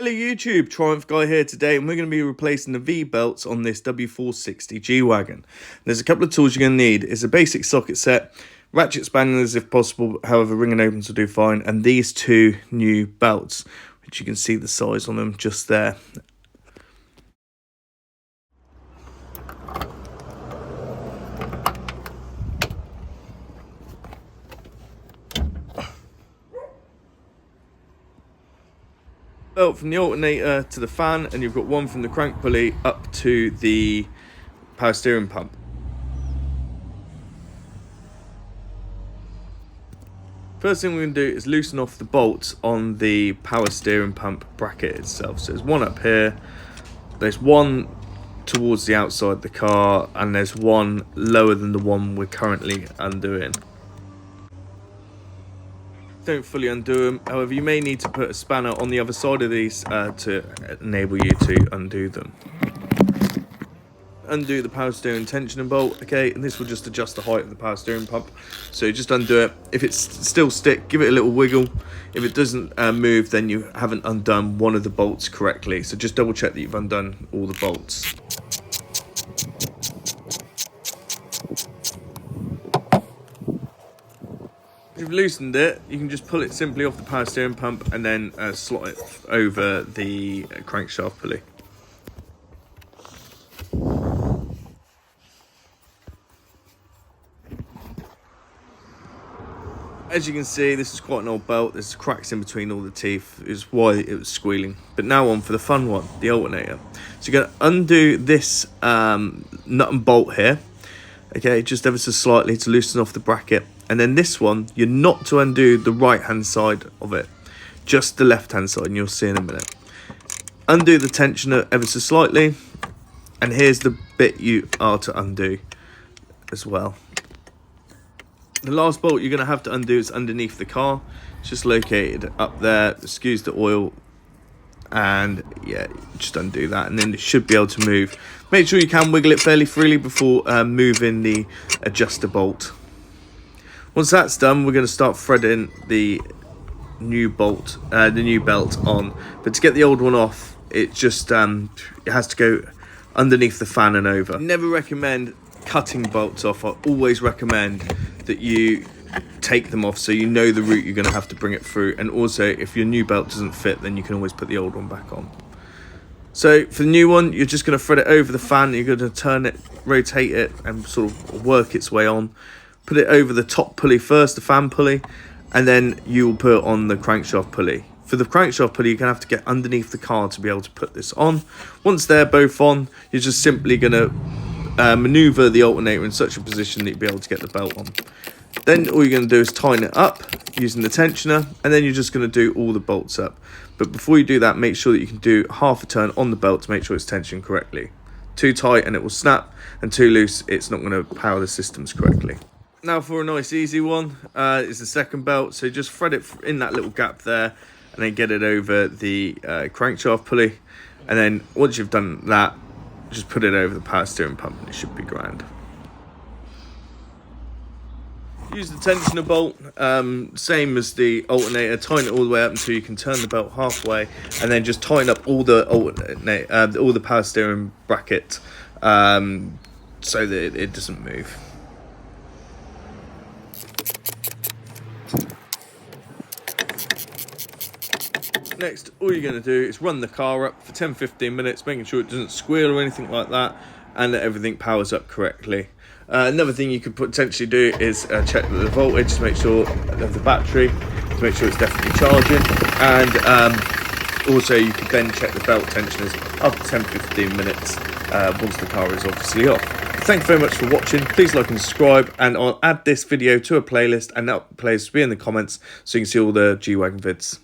Hello YouTube, Triumph Guy here today, and we're going to be replacing the V-belts on this W460 G-Wagon. There's a couple of tools you're going to need. It's a basic socket set, ratchet spanners if possible, however ring and opens will do fine, and these two new belts, which you can see the size on them just there. Belt from the alternator to the fan, and you've got one from the crank pulley up to the power steering pump. First thing we're going to do is loosen off the bolts on the power steering pump bracket itself. So there's one up here, there's one towards the outside of the car, and there's one lower than the one we're currently undoing. Don't fully undo them, however you may need to put a spanner on the other side of these to enable you to undo them. Undo the power steering tensioner bolt, okay, and this will just adjust the height of the power steering pump. So just undo it. If it's still stick, give it a little wiggle. If it doesn't move, then you haven't undone one of the bolts correctly. So just double check that you've undone all the bolts. If you've loosened it, you can just pull it simply off the power steering pump and then slot it over the crankshaft pulley. As you can see, this is quite an old belt. There's cracks in between all the teeth, is why it was squealing. But now on for the fun one, the alternator. So you're going to undo this nut and bolt here, okay, just ever so slightly to loosen off the bracket. And then this one, you're not to undo the right hand side of it, just the left hand side, and you'll see in a minute. Undo the tensioner ever so slightly, and here's the bit you are to undo as well. The last bolt you're going to have to undo is underneath the car. It's just located up there. Excuse the oil, and yeah, just undo that, and then it should be able to move. Make sure you can wiggle it fairly freely before moving the adjuster bolt. Once that's done, we're going to start threading the new bolt, the new belt on. But to get the old one off, it just it has to go underneath the fan and over. Never recommend cutting bolts off. I always recommend that you take them off so you know the route you're going to have to bring it through. And also, if your new belt doesn't fit, then you can always put the old one back on. So for the new one, you're just going to thread it over the fan. You're going to turn it, rotate it, and sort of work its way on. Put it over the top pulley first, the fan pulley, and then you will put on the crankshaft pulley. For the crankshaft pulley, you're going to have to get underneath the car to be able to put this on. Once they're both on, you're just simply going to maneuver the alternator in such a position that you'll be able to get the belt on. Then all you're going to do is tighten it up using the tensioner, and then you're just going to do all the bolts up. But before you do that, make sure that you can do half a turn on the belt to make sure it's tensioned correctly. Too tight and it will snap, and too loose, it's not going to power the systems correctly. Now for a nice easy one, it's the second belt. So just thread it in that little gap there, and then get it over the crankshaft pulley. And then once you've done that, just put it over the power steering pump and it should be grand. Use the tensioner bolt, same as the alternator. Tighten it all the way up until you can turn the belt halfway, and then just tighten up all the all the power steering bracket so that it doesn't move. Next, all you're going to do is run the car up for 10-15 minutes, making sure it doesn't squeal or anything like that, and that everything powers up correctly. Another thing you could potentially do is check the voltage to make sure of the battery, to make sure it's definitely charging, and also you could then check the belt tensioners after 10-15 minutes once the car is obviously off. Thanks very much for watching. Please like and subscribe, and I'll add this video to a playlist, and that playlist will be in the comments so you can see all the G-Wagon vids.